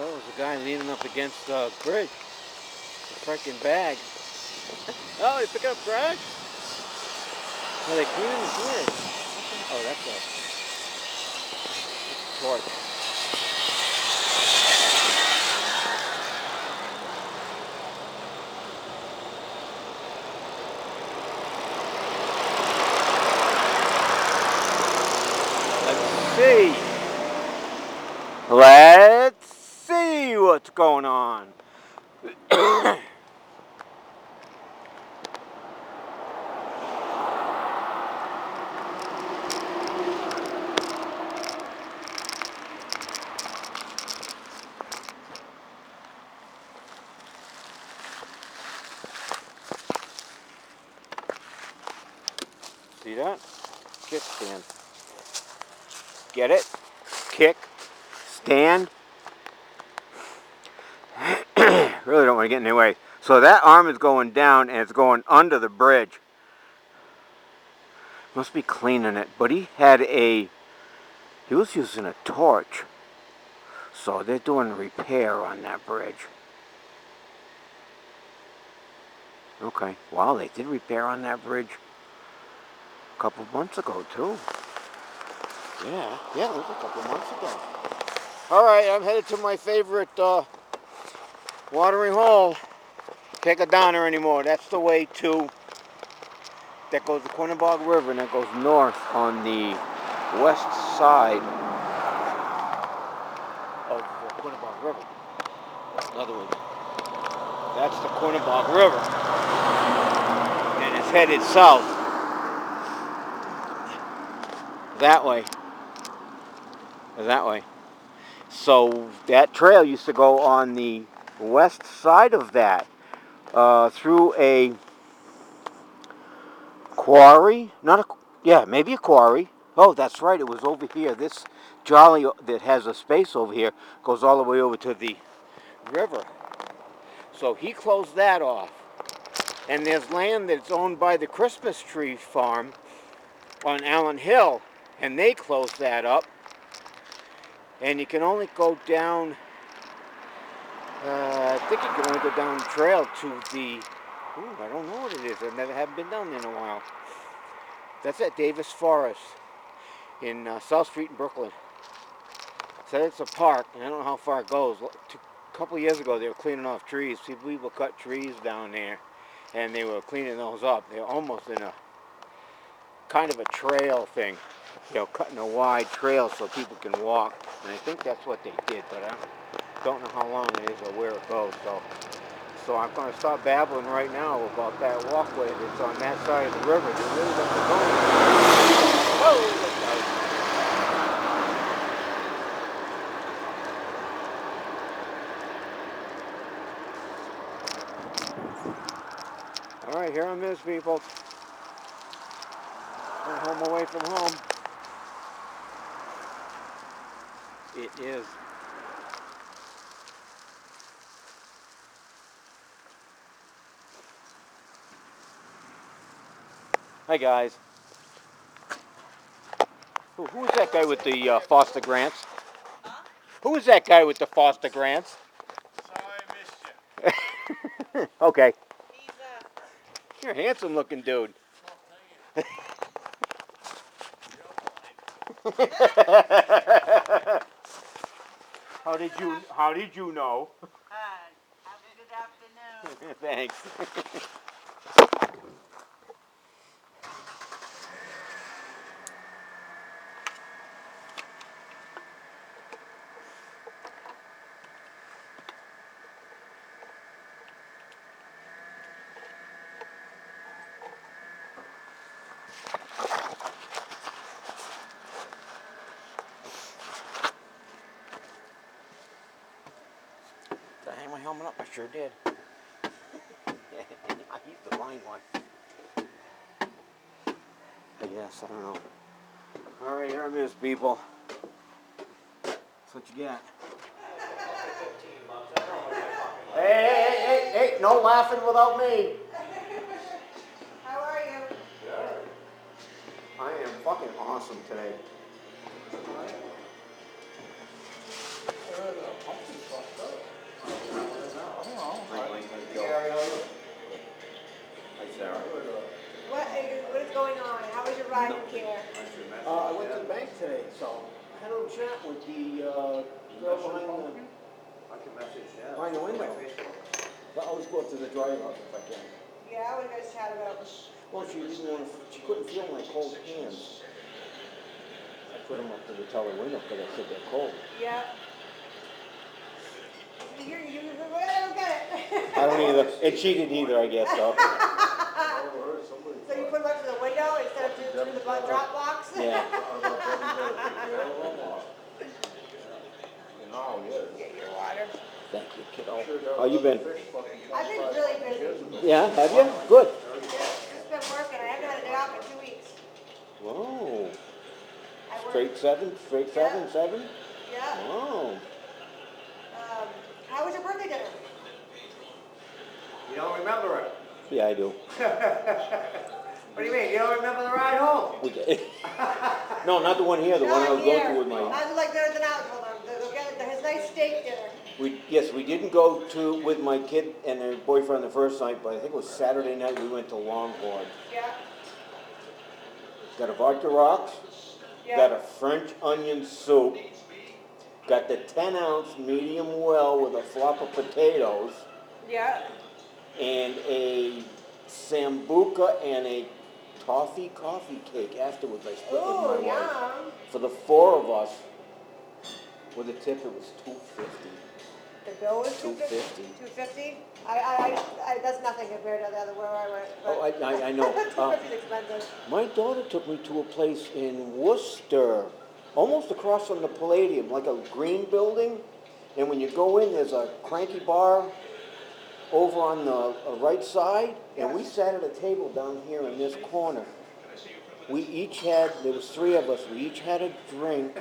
So it was a guy leaning up against the bridge. A freaking bag. Oh, they pick up trash? No, they cleaning the bridge. Oh, that's a torch. Let's see what's going on. See that? Kickstand. Get it? Kick. Stand. Really don't want to get in the way. So that arm is going down and it's going under the bridge. Must be cleaning it. But he was using a torch. So they're doing repair on that bridge. Okay. Wow, they did repair on that bridge a couple months ago too. Yeah, it was a couple months ago. Alright, I'm headed to my favorite watering hole. Take a downer anymore. That's the way that goes the Quinnebog River, and that goes north on the west side of the Quinnebog River. In other words, that's the Quinnebog River, and it's headed south. That way. So that trail used to go on the west side of that, through a quarry. Maybe a quarry. Oh, that's right. It was over here. This jolly that has a space over here goes all the way over to the river. So he closed that off. And there's land that's owned by the Christmas Tree Farm on Allen Hill, and they closed that up. And you can only go down, I think you can only go down the trail to the, I don't know what it is. I haven't been down there in a while. That's at Davis Forest in South Street in Brooklyn. Said it's a park, and I don't know how far it goes. A couple of years ago, they were cleaning off trees. People cut trees down there, and they were cleaning those up. They were almost in a kind of a trail thing, cutting a wide trail so people can walk. And I think that's what they did, but I don't know how long it is or where it goes. So I'm going to stop babbling right now about that walkway that's on that side of the river. It really doesn't go anywhere. Oh, look out. All right, here I is, people. I'm home away from home. It is. Hi, guys. Who is that guy with the foster grants? Huh? Who is that guy with the foster grants? Sorry I missed you. Okay. You're a handsome looking dude. How did you know? Have a good afternoon. Thanks. Did I hang my helmet up? I sure did. He's the blind one. I guess, I don't know. Alright, here it is, people. That's what you got. Hey, no laughing without me. How are you? I am fucking awesome today. riding care? I went to the bank today, so I had a little chat with the girl behind the window. But I always go up to the dryer house if I can. Yeah, what do you guys chat about? Well, she couldn't feel my cold hands. I put them up to the teller window because I said they're cold. Yeah. I don't get it. I don't either, and she didn't either, I guess, so. So you put them up to the window instead of through the drop box? Yeah. Get your water. Thank you, kiddo. How you been? I've been really busy. Yeah, have you? Good. It's been working. I haven't had a day off in 2 weeks. Whoa. I work- Straight seven? Seven? Yeah. Wow. How was your birthday dinner? You don't remember it? Yeah, I do. What do you mean? You don't remember the ride home? No, not the one here, the one I was going to with my... I was like better than out. Hold on. They'll get his nice steak dinner. Yes, we didn't go to with my kid and her boyfriend the first night, but I think it was Saturday night we went to Longhorn. Yeah. Got a vodka rocks, Yeah. got a French onion soup, got the 10-ounce medium well with a flop of potatoes, Yeah. and a sambuca and a toffee coffee cake afterwards. I split with my Ooh, wife. yum. For the four of us, with a tip, it was $2.50. The bill was $2.50. $2.50. That's nothing compared to the other where I went. Oh, I know. $2.50 is expensive. My daughter took me to a place in Worcester, almost across from the Palladium, like a green building. And when you go in, there's a cranky bar over on the right side. And we sat at a table down here in this corner. We each had, there was three of us, we each had a drink.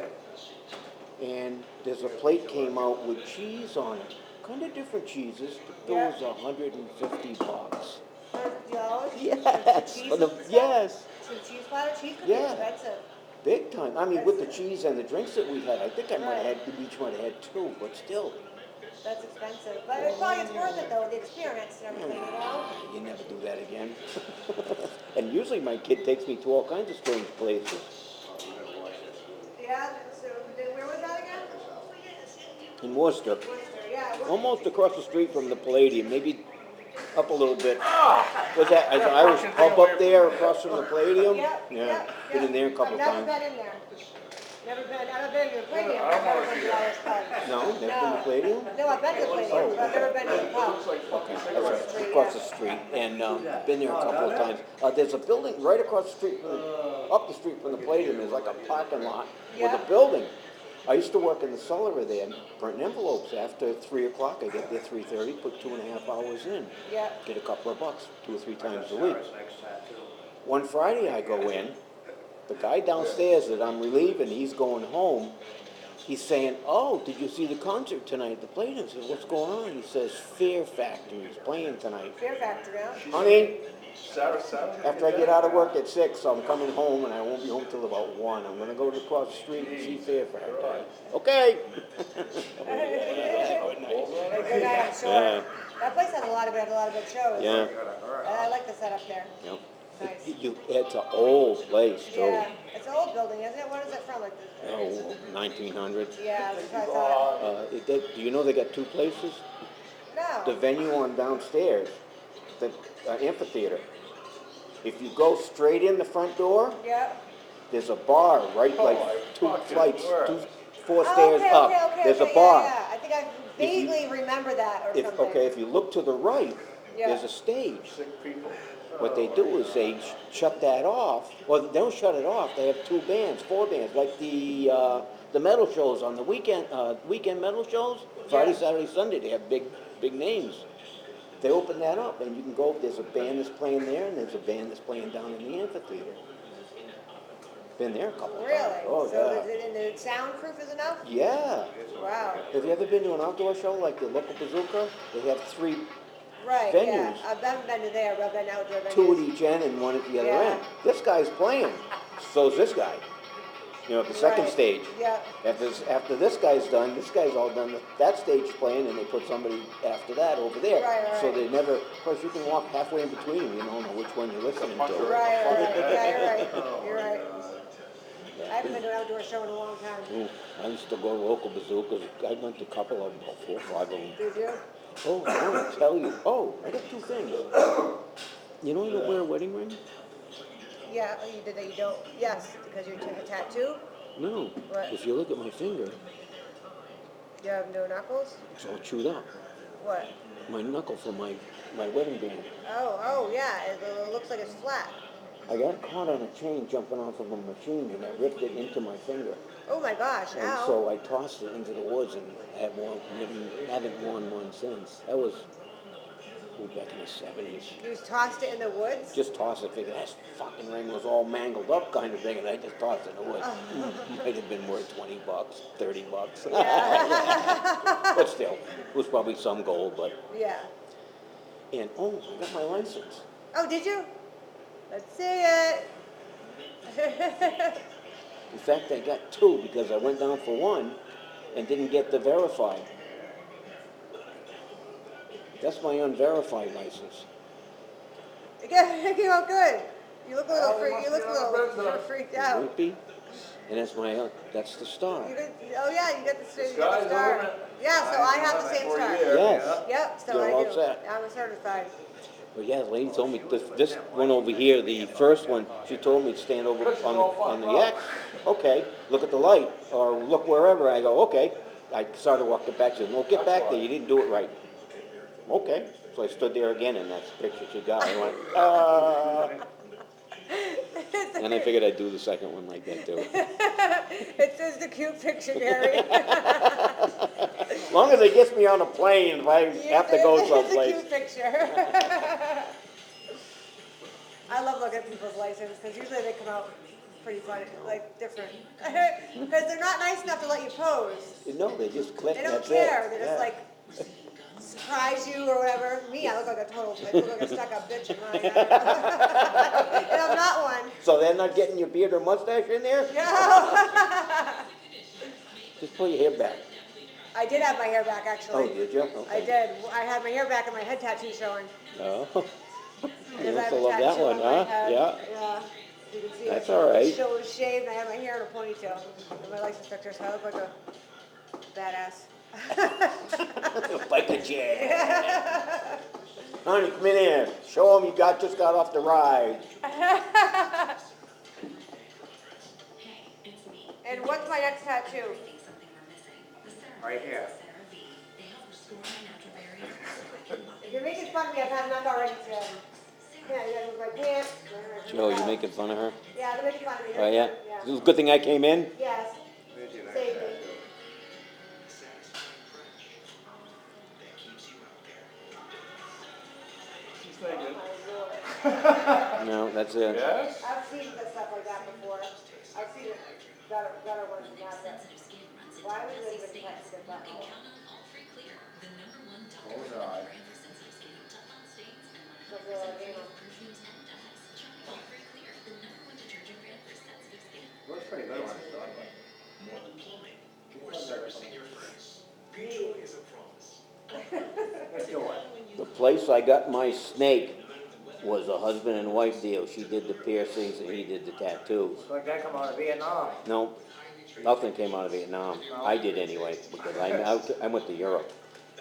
And there's a plate came out with cheese on it. Kind of different cheeses. The bill was $150. $150? Yes. Cheese For the, and stuff? yes. Some cheese platter? Cheese could Yeah. be expensive. Big time. I mean, with the cheese and the drinks that we had, I think I might have Right. had, we each might have had two, but still. That's expensive. But it probably it's worth it though, the experience and everything, you know? You never do that again. And usually my kid takes me to all kinds of strange places. Yeah, so where was that again? In Worcester, Worcester, yeah. almost across the street from the Palladium, maybe up a little bit. Was that an Irish pub up there across from the Palladium? Yeah. Been in there a couple of I've times. never been in there. I've been to the Palladium, I've never been to the Irish pub. No, never been to the Palladium? No, I've been to the Palladium, but I've never been to the pub. Okay, that's right, across the street, and I've been there a couple of times. There's a building right across the street, up the street from the Palladium, there's like a parking lot with Yeah. a building. I used to work in the cellar there, printing envelopes. After 3 o'clock, I get there 3:30, put 2.5 hours in. Yeah. Get a couple of bucks, 2 or 3 times a week. One Friday I go in, the guy downstairs that I'm relieving, he's going home. He's saying, "Oh, did you see the concert tonight at the Palladium?" I said, "What's going on?" He says, "Fear Factory's playing tonight." Fear Factory, huh? Honey, Sarasota? after I get out of work at 6, I'm coming home and I won't be home till about 1. I'm gonna go to across the street and see Fear Factory. Okay. Good night, I'm sure. Yeah. That place had a lot of good shows. Yeah. I like the setup there. Yep. Nice. It's an old place, so, Yeah, it's an old building, isn't it? What is it from? Like the, 1900s. yeah, that's what I thought. Do you know they got 2 places? The No. venue on downstairs, the amphitheater. If you go straight in the front door, Yeah. there's a bar right like 2 flights, 4 Oh, stairs okay, up. okay, There's okay, a bar. Yeah. I think I vaguely remember that or something. Okay, if you look to the right, Yeah. there's a stage. What they do is they shut that off. Well, they don't shut it off. They have 2 bands, 4 bands, like the metal shows on the weekend metal shows. Friday, Saturday, Sunday, they have big names. They open that up, and you can go. There's a band that's playing there, and there's a band that's playing down in the amphitheater. Been there a couple of Really? times. Oh, So yeah. and the soundproof is enough? Yeah. Wow. Have you ever been to an outdoor show like the local bazooka? They have 3, Right, yeah. Venues. I haven't been to there, but I've been outdoor venues. 2 at each end and 1 at the other Yeah. end. This guy's playing. So's this guy. You know, the second Right. stage. Yeah. After this guy's done, this guy's all done that stage playing, and they put somebody after that over there. Right. So they never, of course, you can walk halfway in between them, you don't know which one you're listening to. Right. Yeah, you're right. You're right. Yeah. I haven't been to an outdoor show in a long time. Ooh, I used to go to local bazookas. I went to a couple of them, about 4 or 5 of them. Did you? Oh, I want to tell you. Oh, I got 2 things. You know you don't wear a wedding ring? Yeah, oh, you did that. You don't. Yes, because you took a tattoo. No. What? If you look at my finger, You have no knuckles. it's all chewed up. What? My knuckle from my wedding band. Oh, yeah. It looks like it's flat. I got caught on a chain jumping off of a machine, and I ripped it into my finger. Oh my gosh! And Ow. so I tossed it into the woods and haven't worn one since. That was back in the 70s. You tossed it in the woods. Just tossed it, figured that fucking ring was all mangled up kind of thing, and I just tossed it in the woods. Might have been worth $20, $30. Yeah. But still, it was probably some gold, but. Yeah. And I got my license. Oh, did you? Let's see it. In fact, I got 2 because I went down for 1 and didn't get the verified. That's my unverified license. It came out good. You look a little freaked. You look a little freaked out. Wimpy. And that's that's the star. You got the star. Yeah, so I have the same star. Yes. Yep, so You're I all do. set. I'm certified. But yeah, the lady told me this one over here, the first one, she told me to stand over on the X. Okay, look at the light, or look wherever. I go, okay. I started walking back. She said, no, get back there. You didn't do it right. Okay. So I stood there again, and that's the picture she got. I went, And I figured I'd do the second one like that, too. It says the cute picture, Gary. As long as it gets me on a plane if I have to go someplace. It's a cute picture. I love looking at people's license because usually they come out pretty funny, like different. Because they're not nice enough to let you pose. No, they just click. They don't that's care. it. They just like surprise you or whatever. Me, I look like a total, I look like a stuck-up bitch in mine. And I'm not one. So they're not getting your beard or mustache in there? No. Just pull your hair back. I did have my hair back, actually. Oh, did you? Okay. I did. I had my hair back and my head tattoo showing. Oh. You Because I must have have a loved that tattoo one, on my huh? head. Yeah. Yeah. You can see That's it. all right. It was shaved and I had my hair in a ponytail. And my license picture, so I look like a badass. Like a jet. Honey, come in here. Show them you just got off the ride. And what's my next tattoo? Right here. If you're making fun of me, I've had enough already today. Yeah, you guys with my pants. Joe, you making fun of her? Yeah, they're making fun of me. Oh, yeah? Yeah. It was a good thing I came in? Yes. Save me. No, that's it. Yes? I've seen stuff like that before. I've seen it better ones than that. Why would they even text it that way? Hold on. Looks pretty good on this dog. Let's do it. The place I got my snake was a husband and wife deal. She did the piercings and he did the tattoos. Like that come out of Vietnam. No, nothing came out of Vietnam. I did anyway, because I went to Europe.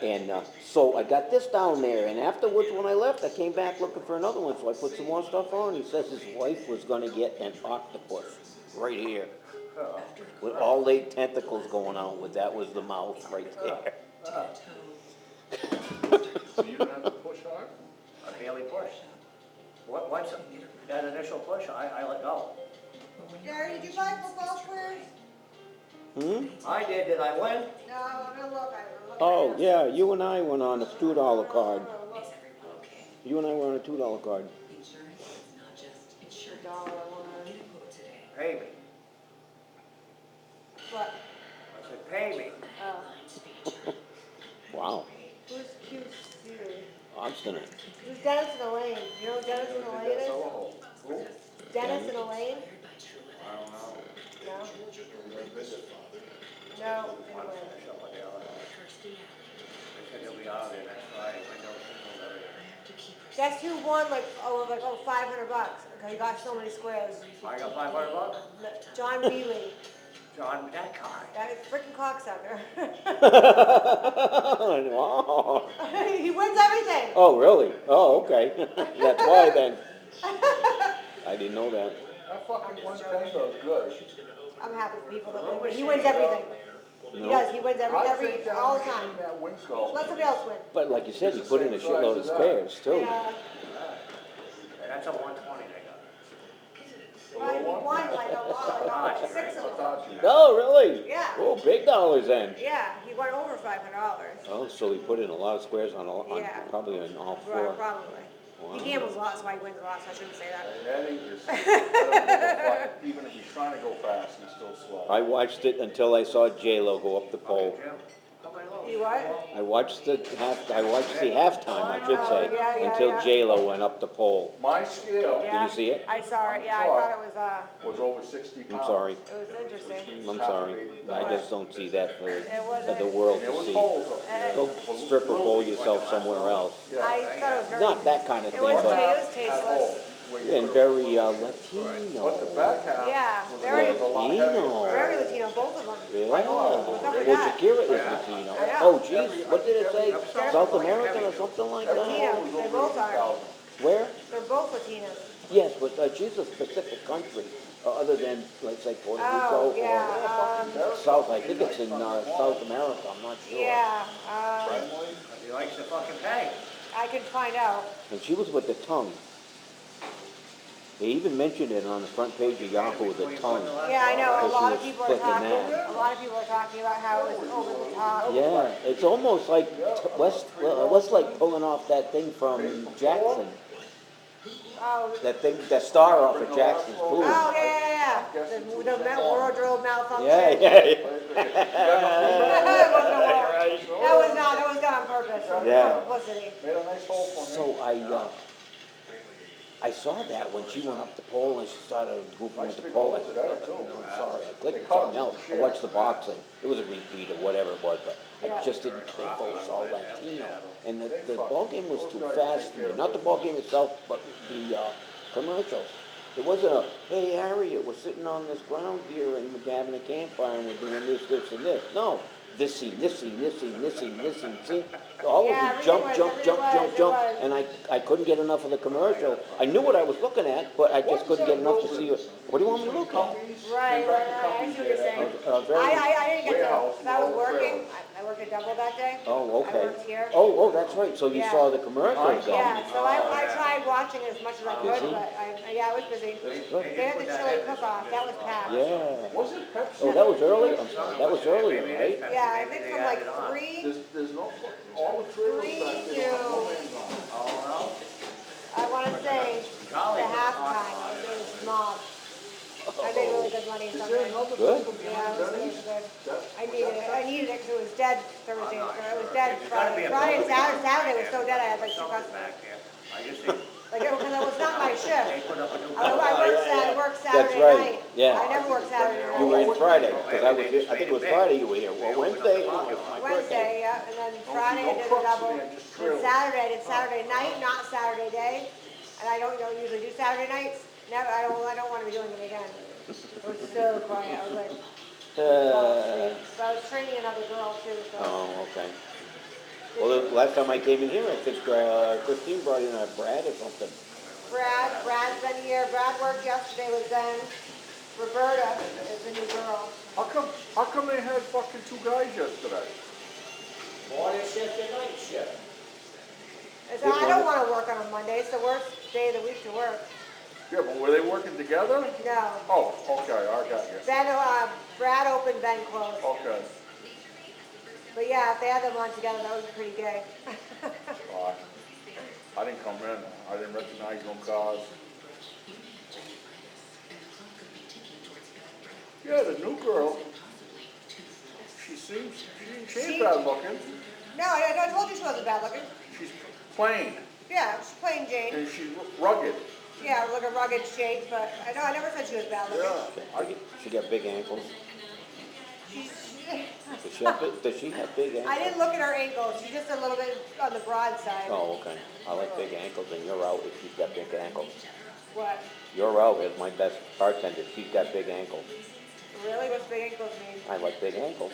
And so I got this down there, and afterwards when I left, I came back looking for another one, so I put some more stuff on. He says his wife was going to get an octopus right here, with all 8 tentacles going out, with that was the mouth right there. So you don't have to push hard? I barely push. Once that initial push, I let go. Gary, did you buy football squares? I did I win? No, I'm gonna look. Oh, yeah, you and I went on a $2 card. You and I were on a $2 card. Pay me. What? I said, pay me. Oh. Wow, Who's cute Siri? obstinate. Who's Dennis and Elaine? You know who Dennis and Elaine is? Who? Dennis and Elaine? I don't know. No? No. They said they'll be out of there, that's why I know people that are. Guess who won like $500? Because he got so many squares. I got $500? John Bealey. John, that guy. That is freaking cocksucker. Wow. He wins everything. Oh, really? Oh, okay. That's why then. I didn't know that. That fucking one tango is good. I'm happy for people that win. He wins everything. He does. He wins all the time. That wins golf. Let somebody else win. But like you said, he put in a shitload of squares too. Yeah. That's a 120 they got. Well, he won like 6 of them. No, really? Yeah. Oh, big dollars then. Yeah, he won over $500. Oh, so he put in a lot of squares on Yeah. probably on all Right, 4. probably. Wow. He gambles a lot, that's why he wins a lot, so I shouldn't say that. Eddie is, I don't give a fuck. Even if he's trying to go fast, he's still slow. I watched it until I saw J-Lo go up the pole. Jim, how many loaves? You what? I watched the halftime, I should say, Yeah, until yeah. J-Lo went up the pole. My scale Yeah. you see it? I saw it, yeah, I thought it was over 60 pounds. I'm sorry. was interesting. I'm sorry. I just don't see that for wasn't. the world It to was see. holes up there. Go stripper pole yourself somewhere else. I thought it was very. Not that kind of It thing, was, but it was tasteless. and very But the Latino. back half Yeah, was very- a lot heavier. Latino. Very Latino, both of them. Really? What's up with Well, that? Shakira is Latino. I know. Oh, geez, what did it say? South American or something like that? Latino, they both are. Where? They're both Latinos. Yes, but she's a specific country, other than, let's say, Puerto Oh, Rico yeah, or South, I think it's in South America, I'm not sure. yeah, He likes to fucking pay. I can find out. And she was with the tongue. They even mentioned it on the front page of Yahoo, the tongue. Yeah, I know, a Because lot she of was people are flicking talking, that. a lot of people are talking about how it was over the top. Yeah, it's almost like Westlake pulling off that thing from Jackson. Oh, That star off of Jackson's Pool. oh, yeah. The wardrobe malfunction. Yeah. That was done on purpose, for Yeah. publicity. Made a nice hole for him. So I saw that when she went up the pole and she started goofing with the pole. I said, oh, I'm sorry, I clicked something else. I watched the boxing. It was a repeat or whatever it was, but I just didn't think it was all Latino. And the ball game was too fast. Not the ball game itself, but the commercials. It wasn't a, hey, Harriet, we're sitting on this ground here and we're having a campfire and we're doing this, this, and this. No, this scene, this scene, this scene, this scene, this scene, see? All of Yeah, it, jump, everything jump, was, jump, jump, it jump. was. And I couldn't get enough of the commercial. I knew what I was looking at, but I just couldn't get enough to see it. What do you want me to look at? Right, I see what you're saying. I didn't get to, I was working, I worked a double that day. Oh, I okay. worked here. Oh, that's right. So you Yeah. saw the commercials then? Yeah, so I tried watching as much as I could, Busy? but yeah, I was busy. They had the chili cook-off, that was packed. Yeah. Was it Pepsi? Oh, that was early? I'm sorry, that was earlier, right? Yeah, I think from like 3 There's no, all the trailers back there. Oh, I want to say the halftime, it was mob. I made really good money Is there something. another Good. building Yeah, behind it was Denny's? good. I needed it because it was dead Thursday, or it was dead There's gotta be Friday. a Friday and building Saturday, Saturday was so dead I had like 2 something customers. back there. I just think Like, because it was not my they shift. put up a new. I worked Saturday right, night. yeah. I never worked Saturday night. You were in Friday, because I was, I think it was Friday you were here. Well, Wednesday, it was my birthday. Wednesday, yeah, and then Friday I did a double. Then Saturday, I did Saturday night, not Saturday day. And I don't usually do Saturday nights. Never, I don't want to be doing them again. It was so quiet. I was like, so I was training another girl too, so. Oh, okay. Well, the last time I came in here, I think Christine brought in a Brad or something. Brad's been here. Brad worked yesterday with Ben. Roberta is the new girl. How come they had fucking 2 guys yesterday? Morning shift and night shift. I said, I don't want to work on a Monday. It's the worst day of the week to work. Yeah, but were they working together? No. Oh, okay, I got you. Brad opened, Ben closed. Okay. But yeah, if they had them on together, that would be pretty gay. I didn't come in. I didn't recognize no cars. Yeah, the new girl. She ain't bad looking. No, I told you she wasn't bad looking. She's plain Yeah, she's plain Jane. and she's rugged. Yeah, like a rugged shape, but I know I never said she was bad looking. Yeah. She got big ankles. She's, Does she have big ankles? I didn't look at her ankles. She's just a little bit on the broad side. Oh, okay. I like big ankles, and you're out if she's got big ankles. What? You're out as my best bartender. She's got big ankles. Really? What's big ankles mean? I like big ankles.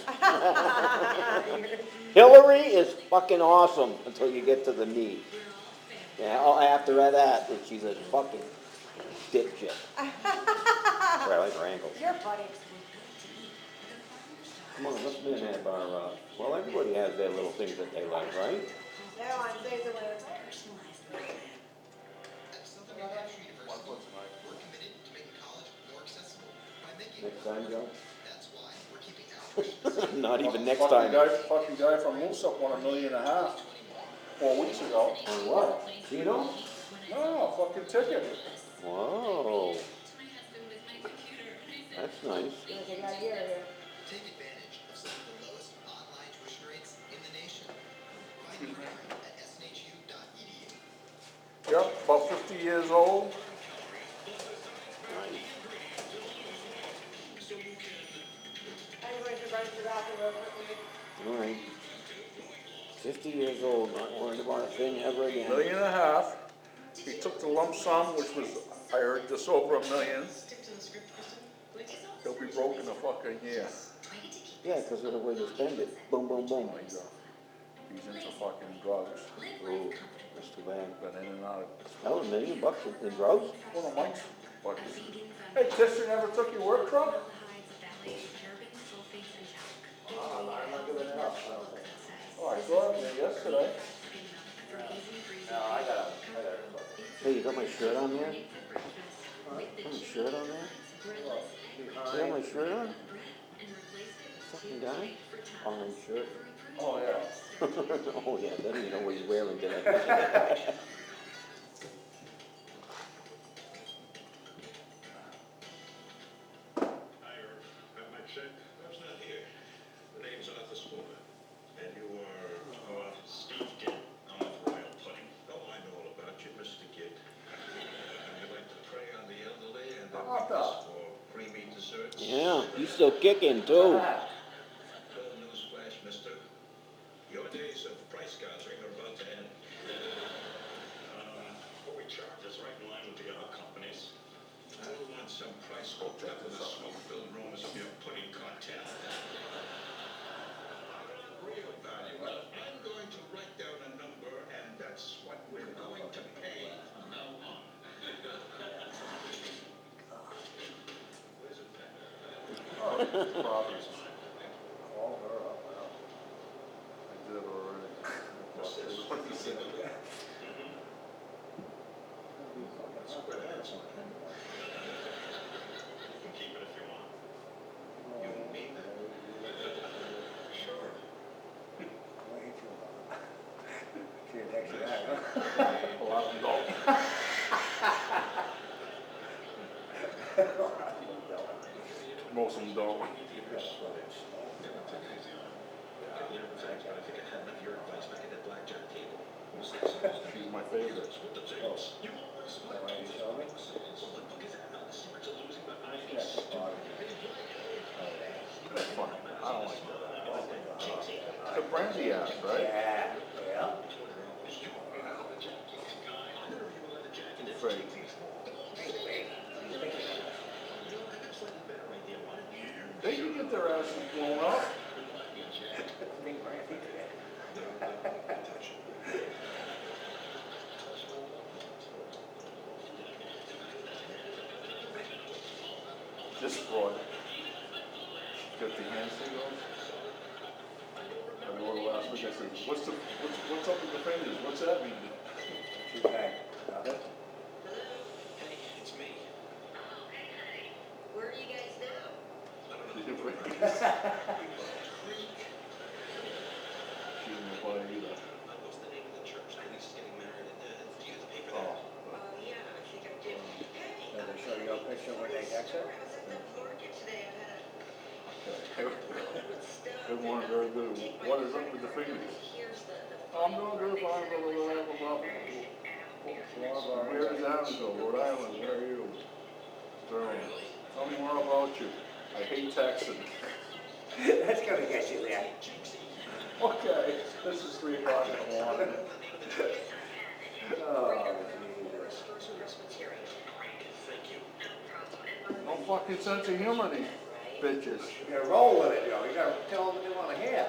Hillary is fucking awesome until you get to the knee. Yeah, after that, she's a fucking dipshit. I like her ankles. You're funny. Come on, let's be in that bar. Well, everybody has their little things that they like, right? No, I'm saying the way. Next time, Joe? Not even next Fucking time. fucking guy from Moosop won $1.5 million 4 weeks ago. On what? Casino? No, fucking ticket. Whoa. That's nice. You want to take it out here or here? Take advantage of some of the lowest online tuition rates in the nation. Find your record at shu.edu. Yep, about 50 years old. Nice. I'm going to run to the bathroom real quickly. All right. 50 years old, not worried about a thing ever again. $1.5 million. He took the lump sum, which was, I heard, just over $1 million. He'll be broke in a fucking year. Yeah, because of the way they spend it. Boom, boom, boom. He's into fucking drugs. Ooh, that's too bad. Been in and out of. That was $1 million in drugs? One of Mike's buddies. Hey, Tister never took your work truck? I'm not giving it up, I don't think. Oh, I saw him there yesterday. No, I got it. Hey, you got my shirt on there? Got my shirt on there? You got my shirt on? Fucking guy? Orange shirt. Oh, yeah. Oh yeah, doesn't even know what he's wearing today. Bob's not here. The name's Arthur Spooner. And you are, Steve Kidd. I'm with Royal Pudding. Oh, I know all about you, Mr. Kidd. You like to prey on the elderly and their weakness for creamy desserts? Yeah, he's still kicking too. Well, newsflash, mister. Your days of price gouging are about to end. What we charge is right in line with the other companies. I don't want some price hooked up with the smoke-filled rumors of your pudding content. Real value. Well, I'm going to write down a number, and that's what we're going to pay from now on. Where's it back? Oh, Robbie's. Call her up, well. I did already. What did you say? You can keep it if you want. You mean that? Sure. Can't text you back, huh? A lot of them don't. Most of them don't. She's my favorite. That's funny. I don't like that. The brandy ass, right? Yeah, yeah. Fake. They can get their asses blown up. This fraud. Got the hand signals. I go to last week, I said, what's up with the fingers? What's that mean? She's back. Got it? Hey, it's me. Where are you guys now? She didn't play either. What's the name of the church? My niece is getting married. Do you pay for Oh, that? Yeah, I think I did. Hey, Did they show you a picture when they text her? I was at the market today. I had okay. Good one, very good. What is up with the fingers? here's the I'm doing good, fine, blah, blah, blah, blah, blah. Where does Aaron go? Rhode Island, where are you? Sterling. Tell me more about you. I hate texting. That's gonna get you there. Okay, this is 3 o'clock in the morning. Oh, No fucking sense of humor, these bitches. you gotta roll with it, yo. You gotta tell them what they wanna hear.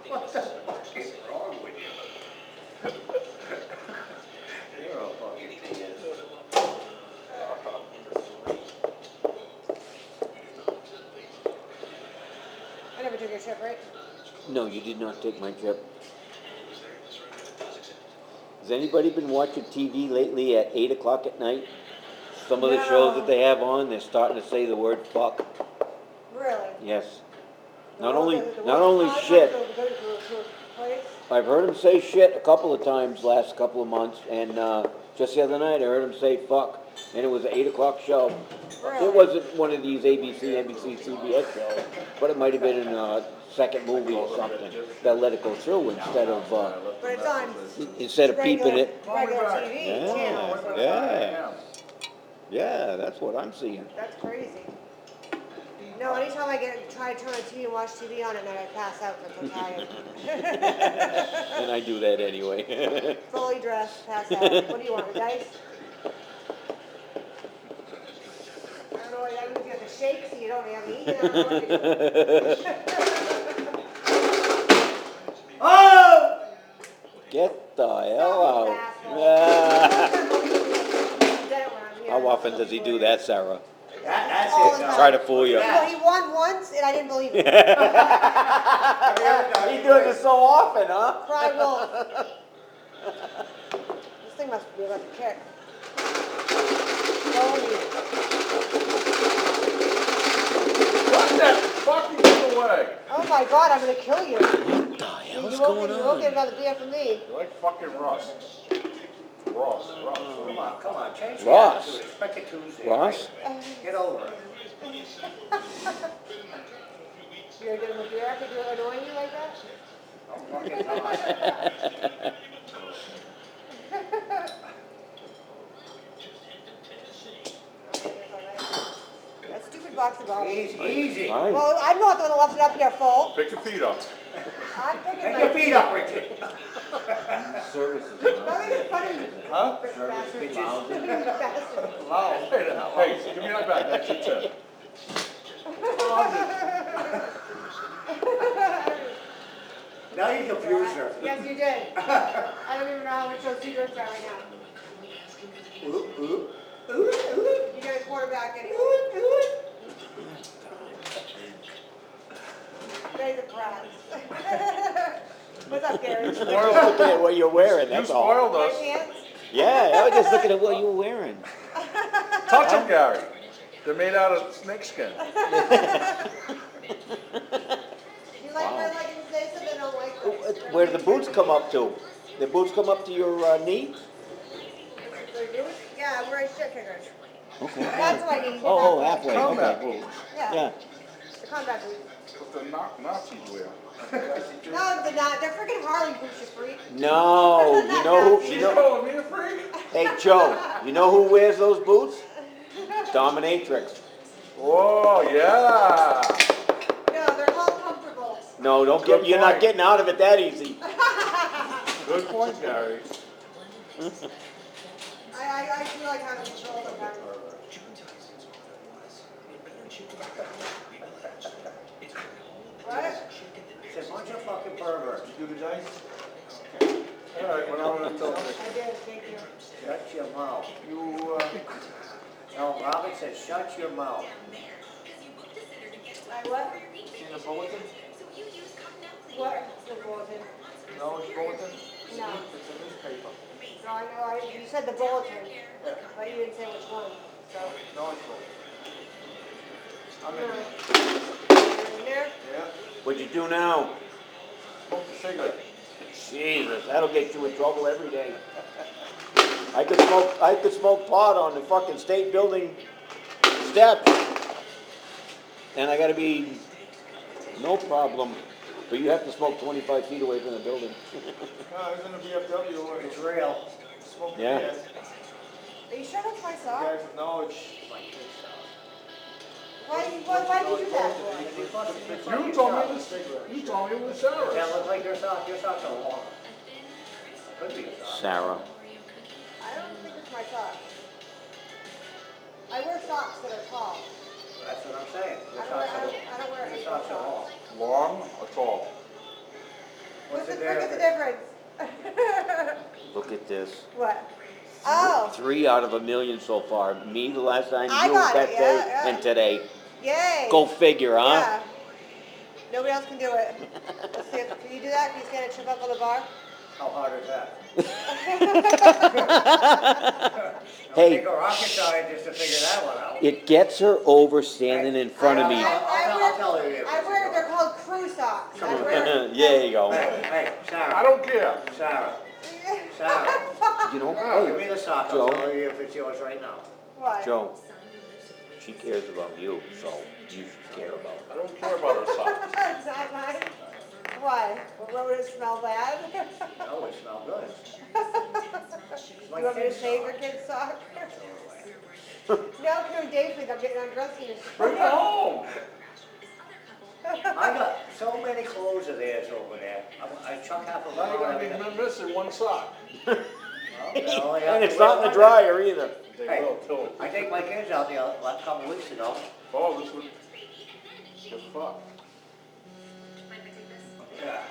What the fuck is wrong with you? You're a fucking idiot. I never took your trip, right? No, you did not take my trip. Has anybody been watching TV lately at 8 o'clock at night? Some of the shows that they have on, they're starting to say the word fuck. Really? Yes. The Not one- only, the not one only spot shit. to go to a place? I've heard him say shit a couple of times last couple of months, and just the other night I heard him say fuck, and it was an 8 o'clock show. Really? It wasn't one of these ABC, NBC, CBS shows, but it might have been in a second movie or something that let it go through instead of But it's on peeping it. regular TV Yeah, channel. So yeah, yeah. That's what I'm seeing. that's crazy. No, anytime I try to turn on TV and watch TV on it, then I pass out because I'm tired. And I do that anyway. Fully dressed, pass out. What do you want, the dice? I don't know what that means. You have to shake so you don't have to eat. I don't know what to do. Oh! Get the hell out. How often does he do that, Sarah? That's All it. the no. Try to fool you. He won once, and I didn't believe it. He does it so often, huh? Cry wolf. This thing must be about to kick. What the fuck is away? Oh my God, I'm gonna kill you. What the hell's You going won't get on? another beer from me. You like fucking Ross. Ross. Come on, change the Ross. attitude. Expect a Tuesday. Ross? right? Get over it. You're gonna give him a beer after you're annoying you like that? Don't fucking talk. That stupid box of balls. Easy. Fine. Well, I'm not the one that left it up here full. Pick your feet up. I'm picking Take my your feet up, Richard. Services. Nothing is funny. Huh? Bastards. Bitches. Bastards. Loud. Hey, give me that back. That's your tip. Now you confused her. Yes, you did. I don't even know how much those secrets are right now. Ooh. You got a quarterback anyway. Guy's a prize. What's up, Gary? Just looking at what you're wearing, You that's all. spoiled My us. pants? Yeah, I was just looking at what you were wearing. Touch them, Gary. They're made out of snakeskin. You like my leggings today, so they don't like this. Where do the boots come up to? The boots come up to your knee? They're boots? Yeah, we're shit kickers. Okay. That's what I need. Oh, halfway, Combat okay. boots. Yeah. Yeah. The combat boots. What the Nazis wear. No, they're not. They're freaking Harley boots, you freak. No, you know who, She's you know, calling me a freak? hey Joe, you know who wears those boots? Dominatrix. Oh, yeah. No, they're all comfortable. No, don't Good get, you're not point. getting out of it that easy. Good point, Gary. I feel like having control sometimes. What? It's a bunch of fucking perverts. Do the dice? All right, what I'm gonna tell I did, thank you. Shut your mouth. you, No, Robin said, shut your mouth. I what? seen the bulletin? What? The bulletin? No, it's bulletin? No. It's a newspaper. No, I know, you said the bulletin, but you didn't say which one, so. No, it's bulletin. I'm No. in. In there? Yeah. What'd you do now? Smoke a cigarette. Jesus, that'll get you in trouble every day. I could smoke pot on the fucking state building steps. and I gotta be, no problem, but you have to smoke 25 feet away from the building. I was in a VFW and It's real. smoked Yeah. weed. Are you sure that's my sock? Guys with knowledge. Why do you do that for? You told me this, you told me it was Sarah's. That looks like your sock. Your socks are long. Could be a sock. Sarah. I don't think it's my sock. I wear socks that are tall. That's what I'm saying. Your I don't wear, socks are I don't wear Your ankle socks are long. socks. Long or tall? What's the Look at the difference? difference. Look at this. What? Oh, 3 out of a million so far. Me the last time, I you got that it, day, yeah. and today. yay. Go figure, huh? Yeah. Nobody else can do it. Let's see if, can you do that? Can you stand and trip up on the bar? How hard is that? Hey. Take a rocket scientist to figure that one out. It gets her over standing in front of me. I'll tell you the difference. I wear, they're called crew socks. I wear, There you go. Hey, I Sarah. don't care. Sarah. Sarah. You know, Give me hey, the sock. Joe. I'll tell you if it's yours right now. What? Joe, she cares about you, so you should care about I don't care about her socks. It's not mine. Why? What, would it smell bad? No, it smells good. Do you want me to save your kid's sock? No, come Dave, think I'm getting undressed in Bring it home. I got so many clothes of theirs over there. I chuck half of them Now you're out. gonna be missing one sock. And it's not in the dryer either. They Hey. will too. I take my kids out there a couple weeks ago. Oh, this would get fucked. Yeah.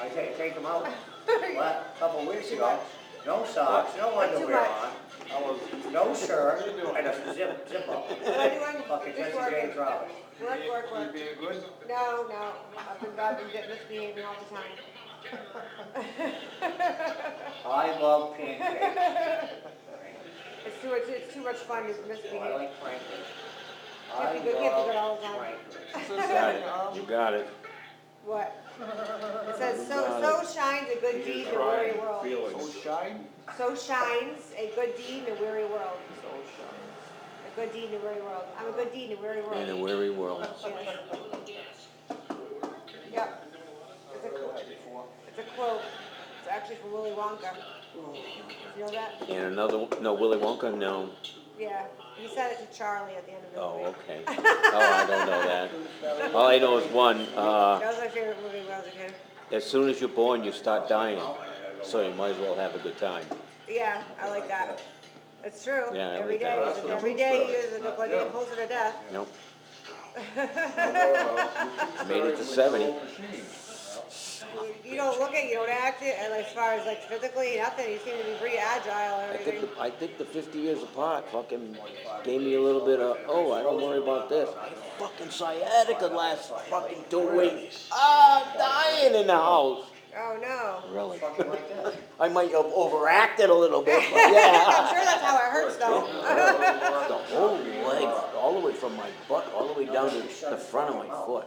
I take them out a couple weeks ago. No socks, no underwear on, I was, no shirt, and a zip up. What are you doing? Fucking Just Jesse James Roberts. Work, work, you work. being good? No, no, I've been misbehaving all the time. I love pancakes. It's too much fun to I misbehave. like pancakes. You have to go all the time. pancakes. Got it. You got it. What? It says, so shines a good deed in a weary world. So shine? So shines a good deed in a weary world. So shine. A good deed in a weary world. I'm a good deed in a weary world. In a weary world. Yes. Yep. It's a quote. It's actually from Willy Wonka. You know that? And another, no, Willy Wonka, no. Yeah. He said it to Charlie at the end of the movie. Oh, okay. Oh, I don't know that. All I know is one, That was my favorite movie when I was a kid. as soon as you're born, you start dying. So you might as well have a good time. Yeah, I like that. It's true. Yeah, I Every like day, that. every day is like getting closer to death. Nope. Made it to 70. You don't look it, you don't act it, and as far as like physically, nothing. You seem to be pretty agile and everything. I think the 50 years apart fucking gave me a little bit of, oh, I don't worry about this. I fucking sciatica last fucking 2 weeks. I'm dying in the house. Oh no. Really? I might have overacted a little bit, but yeah. I'm sure that's how it hurts though. The whole leg, all the way from my butt, all the way down to the front of my foot.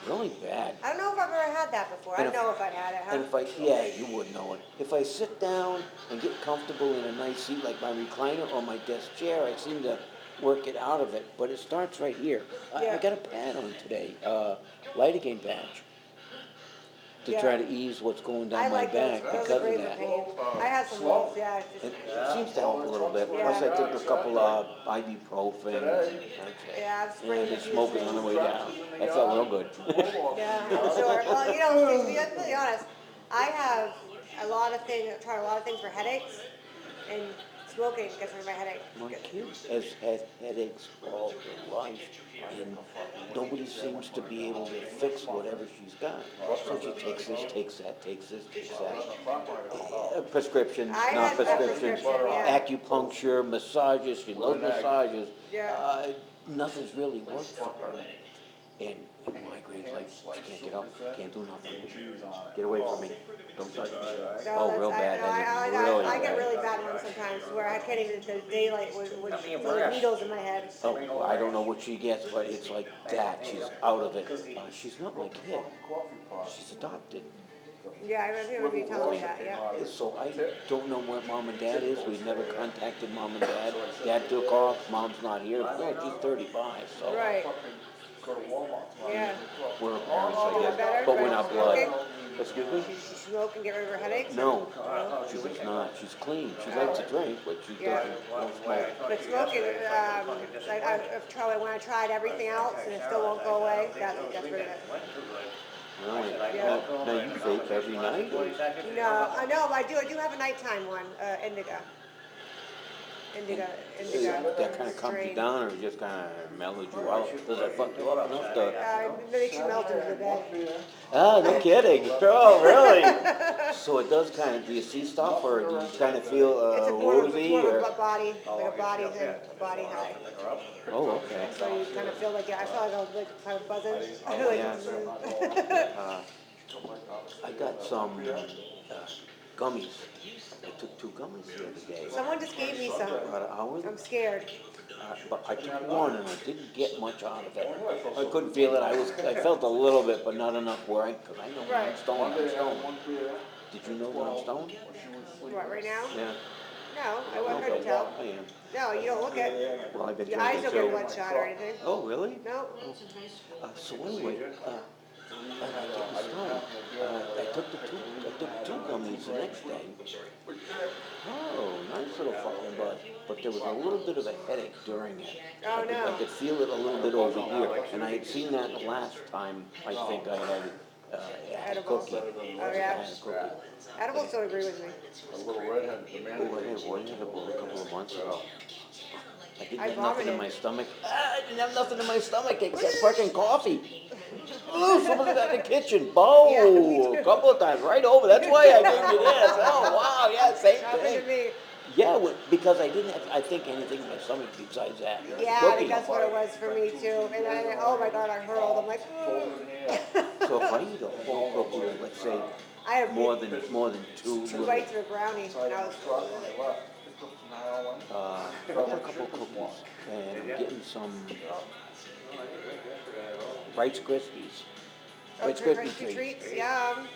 Really bad. I don't know if I've ever had that before. I don't know if I'd had it, huh? And if I, yeah, you would know it. If I sit down and get comfortable in a nice seat like my recliner or my desk chair, I seem to work it out of it. But it starts right here. I Yeah. got a pad on today, lidocaine patch, to Yeah. try to ease what's going down I my like those. back Those are because great of for that. pain. I had some wolves, yeah. It's It just, seems to help a little bit. Plus I took a couple ibuprofen. That's it. yeah, I've And sprayed the a few smoke is on the way down. That felt real good. Yeah, I'm sure. Well, you know, to be completely honest, I have a lot of things, tried a lot of things for headaches, and smoking gets rid of my headache. My kid has had headaches all her life, and nobody seems to be able to fix whatever she's got. So she takes this, takes that, takes this, takes that. Prescriptions, I not had that prescriptions, prescription, yeah. acupuncture, massages, she loves massages. Yeah. Nothing's really worked for her. And migraines, like, she can't get up, can't do nothing. Get away from me, don't touch me. No, Oh, that's- real bad headache, really I get bad. really bad ones sometimes where I can't even, the daylight would feel needles in my head. Oh, I don't know what she gets, but it's like that, she's out of it. She's not my kid, she's adopted. Yeah, I remember you telling me that, yeah. So I don't know where mom and dad is. We've never contacted mom and dad. Dad took off, mom's not here. Well, she's 35, so Right, Go to Walmart. yeah. we're parents, I Feeling guess. better? But we're Right, not smoking? blood. Excuse me? She smoke and get rid of her headaches? No, she does not. She's clean. She likes to drink, but she Yeah. doesn't don't smoke. But smoking, when I tried everything else and it still won't go away, that's rid of it. Really? Yeah. Now you vape every night? No, I know, but I do have a nighttime one, indica. Indica That kind of calms you strain. down or just kind of mellows you out? Does that fuck you up enough to... It makes you melt into the bed. Ah, no kidding. Oh, really? So it does kind of, do you see stuff or do you kind of feel It's more woozy of or? a body, like a body thing, a body high. Oh, okay. So you kind of feel like, I feel like I'm like kind of buzzing. Yeah. I got some gummies. I took 2 gummies the other day. Someone just gave me some. About an hour. I'm scared. But I took one and I didn't get much out of it. I couldn't feel it. I felt a little bit, but not enough where because I know when I'm Right. stoned, I'm stoned. Did you know that I'm stoned? What, right now? Yeah. No, I wasn't hard to tell. I am. No, you don't look it. Well, I've been Your eyes drinking don't get too. bloodshot or anything. Oh, really? No. So anyway, I took two gummies the next day. Oh, nice little fucking bud. But there was a little bit of a headache during it. Oh, no. I could feel it a little bit over here. And I had seen that the last time I think I had a Edibles. cookie. Oh, I yeah. had a cookie. Edibles don't agree with me. A little redhead, the man. Oh, I had one edible a couple of months ago. I didn't I have nothing in vomited. my stomach. I didn't have nothing in my stomach except fucking coffee. Ooh, someone's got in the kitchen. Yeah, me Boom! too. A couple of times, right over. That's why I gave you this. Oh, wow, yeah, same Happened to thing. me. Yeah, because I didn't have, I think, anything in my stomach besides that. Yeah, I Cookie. think that's what it was for me too. And then, oh my God, I hurled. I'm like, So if I eat a whole cookie, let's say, I had more than two two little, bites of a brownie. And I was, I got a couple of cookies, and I'm getting some Rice Krispies. Rice Krispie treats. treats, yum.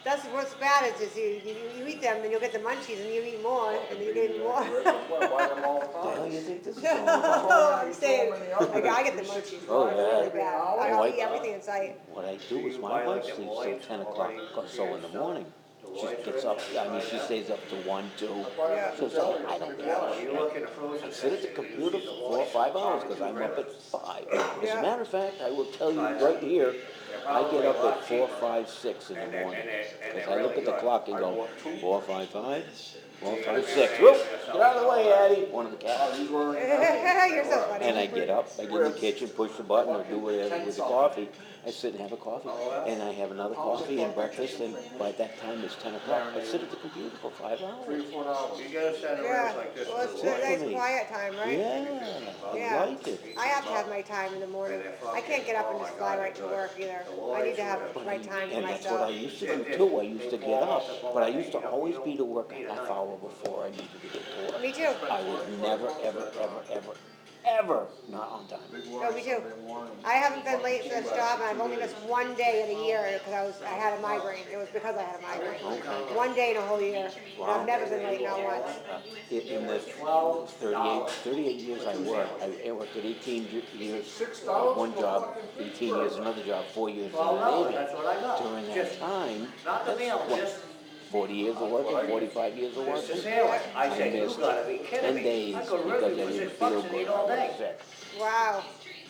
That's what's bad is you eat them and you'll get the munchies and you eat more and you get more. What the hell you think this is going on? No, I'm saying, like, I get the munchies. Oh, It's yeah. really bad. I'll eat everything in sight. What I do is my wife sleeps till 10 o'clock or so in the morning. She gets up, I mean, she stays up to 1, 2. So I don't care. I sit at the computer for 4 or 5 hours because I'm up at 5. As a matter of fact, I will tell you right here, I get up at 4, 5, 6 in the morning. Because I look at the clock and go, 4, 5, 5, 4, 5, 6. Whoop! Get out of the way, Addie! One of the cats. You're so funny. And I get up, I get in the kitchen, push the button, or do whatever with the coffee. I sit and have a coffee, and I have another coffee and breakfast, and by that time it's 10 o'clock. I sit at the computer for 5 hours. You gotta send Yeah, like this. well, it's a Work for nice me. quiet time, right? Yeah, I Yeah. like it. I have to have my time in the morning. I can't get up and just fly right to work either. I need to have my time to And that's what I myself. used to do too. I used to get up, but I used to always be to work a half hour before I needed to get to work. Me too. I was never, ever not on time. No, me too. I haven't been late for this job, and I've only missed one day in a year because I had a migraine. It was because I had a migraine. Okay. One day in a whole year. And I've never been late, not once. In the 38 years I worked at 18 years, one job, 18 years another job, 4 years in the Navy. That's what I got. During that time, Not the meal, just 40 years of working, 45 years of the working. sandwich. I I said, you missed gotta be 10 kidding me. days I go because I really for didn't $6 feel and good. eat all I was day. sick. Wow.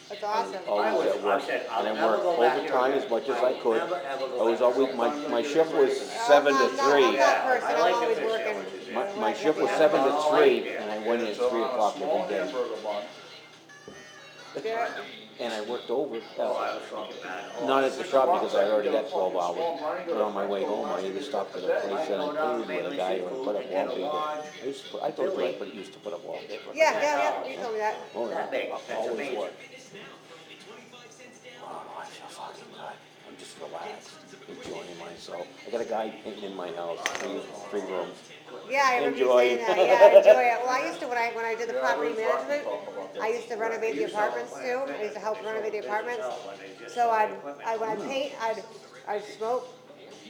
That's awesome. Always at work, I said, I'll and I never worked go back here overtime again. as much as I could. Never, ever go I was back. always, my shift was 7 to I'm 3. that person. I I'm like the always fish working. sandwiches, My shift was 7 to 3, and I went in at 3 o'clock every day. Yeah. And I worked over, Oh, I was talking bad. not at the shop because I already got 12 hours. But on my way home, I either stopped at a place and I paid with a guy or I put up wallpaper. I told you I used to put up wallpaper. Yeah. You told me that. Oh, That big, I that's always amazing. work. Oh, I feel fucking good. I'm just relaxed, enjoying myself. I got a guy painting in my house, 3 rooms. Yeah, I remember you Enjoy. saying that. Yeah, I enjoy it. Well, I used to, when I did the property management, I used to renovate the apartments too. I used to help renovate the apartments. So when I'd paint, I'd smoke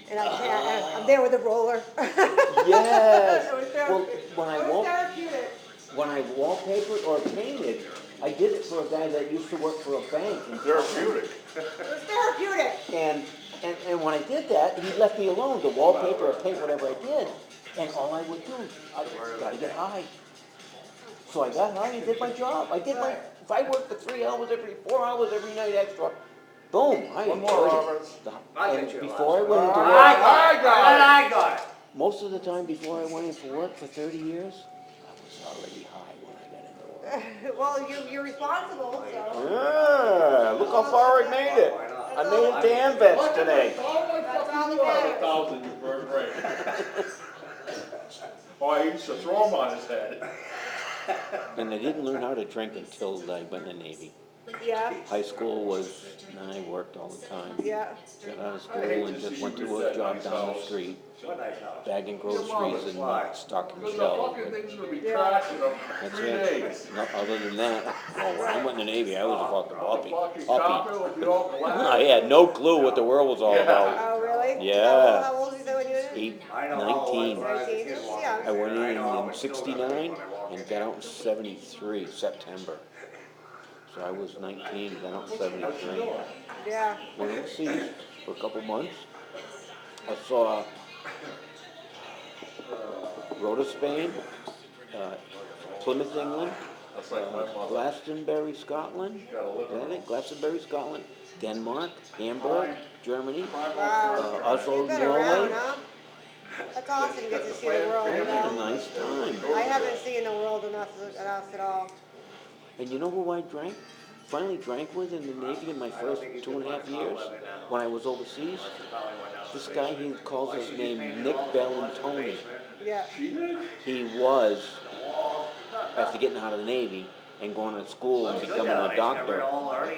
And I'm there with a roller. Yes. It was Well, therapeutic. when I It was walk, therapeutic. when I wallpapered or painted, I did it for a guy that used to work for a bank. In Therapeutic. It was therapeutic. And when I did that, he left me alone to wallpaper or paint whatever I did. And all I would do, I gotta get high. So I got high and did my job. I did my, if I worked for 3 hours 4 hours every night extra, boom, I One more, enjoyed Roberts. it. I And get you before I last went into one. work, I got it. most of the time before I went in for work for 30 years, I was already high when I got into work. Well, you're responsible, so. Yeah, look how far I made it. I made it to AMVETS today. That's all that matters. 1,000 you burned right. Oh, I used to throw him on his head. And I didn't learn how to drink until I went in the Navy. Yeah, High school was, I worked all the time. yeah. Got out of school and just went to a job down the street, What nice house. bagging groceries and stocking Because the shelves. fucking thing's gonna be trashed in That's 3 it. days. No, other than that, oh, when I went in the Navy, I was a fucking The fucking puppy. carpet will be all black. I had no clue what the world was all Yeah. about. Oh, really? Yeah. How old was you when you were in? 8, I know how it was 19. when I was a 19, kid just walking young. I went I know how in it feels when I 69 walk in and there. got out in 73, September. So I was 19, got out in 73. Yeah. Went overseas for a couple months. I saw Rhoda, Spain, Plymouth, England, That's like my mother. Glastonbury, Scotland, is that it? Glastonbury, Scotland, Denmark, Hamburg, Germany, Wow. Oslo, You've been around, Norway. huh? That's awesome to get to see the world, I you had a know? nice time. I haven't seen the world enough at all. And you know who I finally drank with in the Navy in my first 2.5 years when I was overseas? This guy, he calls his name Nick Bellantoni. Yeah. He was, after getting out of the Navy and going to school and becoming a doctor,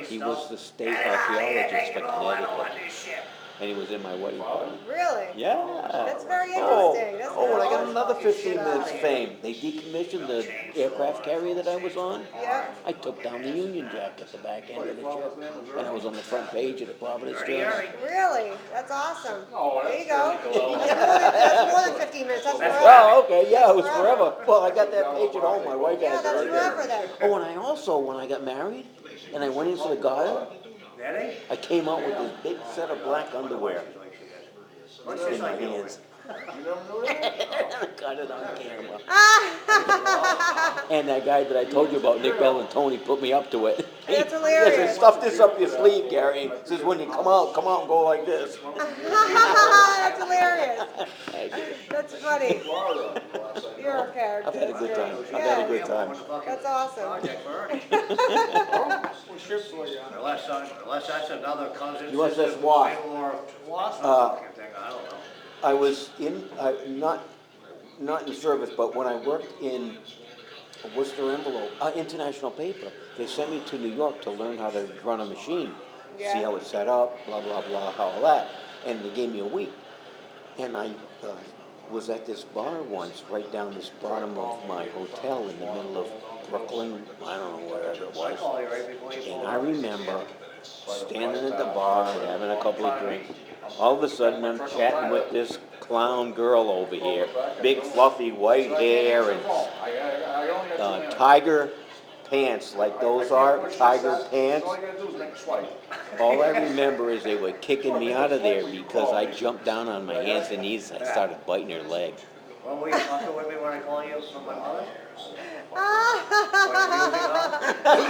he was the state archaeologist for Connecticut. And he was in my wedding party. Really? Yeah. That's very Oh, interesting. That's and I cool. got another 15 minutes of fame. They decommissioned the aircraft carrier that I was on. Yeah. I took down the Union Jack at the back end of the ship, and I was on the front page of the Providence Journal. Really? That's awesome. Oh, There that's you go. cool. That's more than 15 minutes. That's forever. Oh, okay, yeah, it was forever. Well, I got that page at home, my wife Yeah, has it that's right there. forever then. Oh, and I also, when I got married, and I went into the garden, Daddy? I came out with this big set of black underwear What's in this my like you? hands. You never knew that? I got it on camera. Ah! And that guy that I told you about, Nick Bellantoni, put me up to it. That's He hilarious. says, stuff this up your sleeve, Gary. He says, when you come out and go like this. That's hilarious. Thank you. That's funny. Florida. You're a character. I've had a good time. I've Yeah. had a good time. That's awesome. Project for her. What ship's for you on? Unless that's another cousin. USS sister, Wasp. Or Wasp, Uh, fucking thing, I don't know. I was not in service, but when I worked in a Worcester envelope, international paper, they sent me to New York to learn how to run a machine. See Yeah. how it's set up, blah, blah, blah, all that. And they gave me a week. And I was at this bar once, right down this bottom of my hotel in the middle of Brooklyn, I don't know wherever it I was. call you right before you And pull I up. remember standing at the bar and having a couple of drinks. All of a sudden, I'm chatting with this clown girl over here, big fluffy white hair and tiger pants, like those are, tiger pants. All you gotta do is make a swipe. All I remember is they were kicking me out of there because I jumped down on my hands and knees and I started biting her leg. Well, were you fucking with me when I call you from my mother?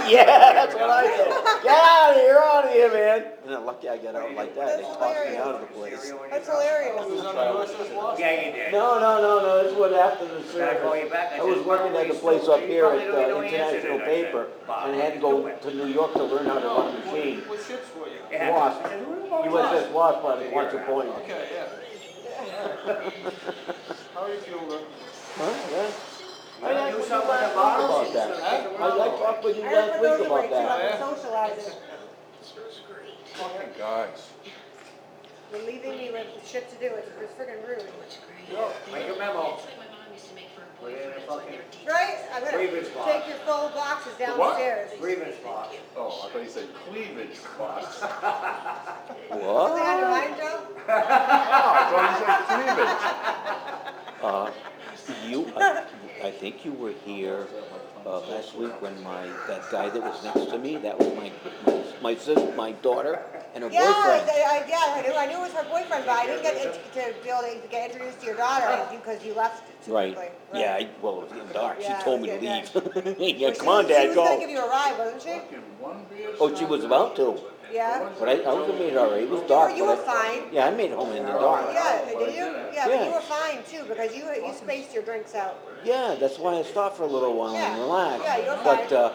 Yeah, that's what I said. Get out of here, you're out of here, man. And then lucky I got out like that. They That's tossed me hilarious. out of the place. That's hilarious. Yeah, you did. No, this was after the Did I call service. you back? I was said, working "Well, at the we place still- up you here probably at don't know the answer to International that." I said, Paper, "Bob, and I had to what are you go doing?" to New York to learn how to run a machine. What ship's for you? Yeah. Wasp. I said, "Who the fuck is USS that?" Wasp out of Quantum Point. Okay, yeah. How you feel, then? Huh, yeah. I like Do what you something last about week about it. that. I talked with you I last put week those about away too. that. I'm socializing. Fucking guys. You're leaving me with shit to do. It's freaking rude. Make a memo. Put it in a fucking Right? I'm gonna Grievance box. take your full boxes what? downstairs. grievance box. Oh, I thought you said cleavage box. What? Something on your mind, Joe? Ah, think you were here last week when that guy that was next to me, that was my sister, my daughter, and her Yeah, boyfriend. I knew it was her boyfriend, but I didn't get to be able to get introduced to your daughter because you left too Right. quickly. Yeah. Well, it was getting dark. Yeah, She told it me to was leave. getting Yeah, Well, come on, Dad, She was gonna go. give you a ride, wasn't she? Fucking one beer. Oh, she was about to. Yeah. But I was gonna make it alright. It was dark. You but were I- fine. Yeah, I made it home in the dark. Yeah, did you? Yeah, but Yeah. you were fine too because you spaced your drinks out. Yeah, that's why I stopped for a little while and Yeah. relaxed. Yeah, you're But fine.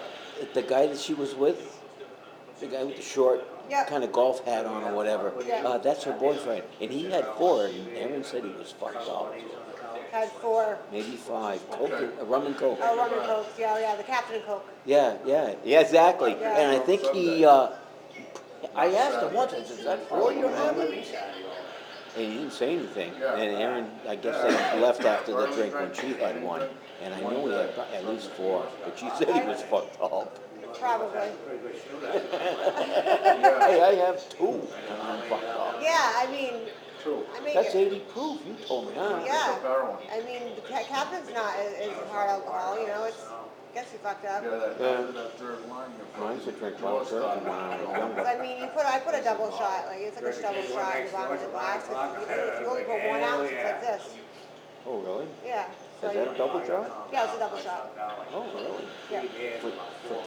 the guy that she was with, the guy with the short Yep. kind of golf hat on or whatever, Yeah. that's her boyfriend. And he had 4, and Aaron said he was fucked up. Had 4. Maybe 5. Coke, rum and coke. Oh, rum and Coke. Yeah, the Captain Coke. Yeah, exactly. Yeah. And I think I asked him once, I said, is that 4 you're having? And he didn't say anything. And Aaron, I guess they left after the drink when she had one. And I know he had at least 4, but she said he was fucked up. Probably. Hey, I have 2, and I'm fucked up. Yeah, I mean, That's 80 proof, you told me, huh? yeah. I mean, the Captain's not as hard alcohol, you know. It's. I guess you fucked up. That third line. I used to drink one certain when I was younger. I mean, I put a double shot, like it's like a double shot in the bottom of the glass. If you only put 1 ounce, it's like this. Oh, really? Yeah. So Is that a double shot? Yeah, it's a double shot. Oh, really? Yeah. For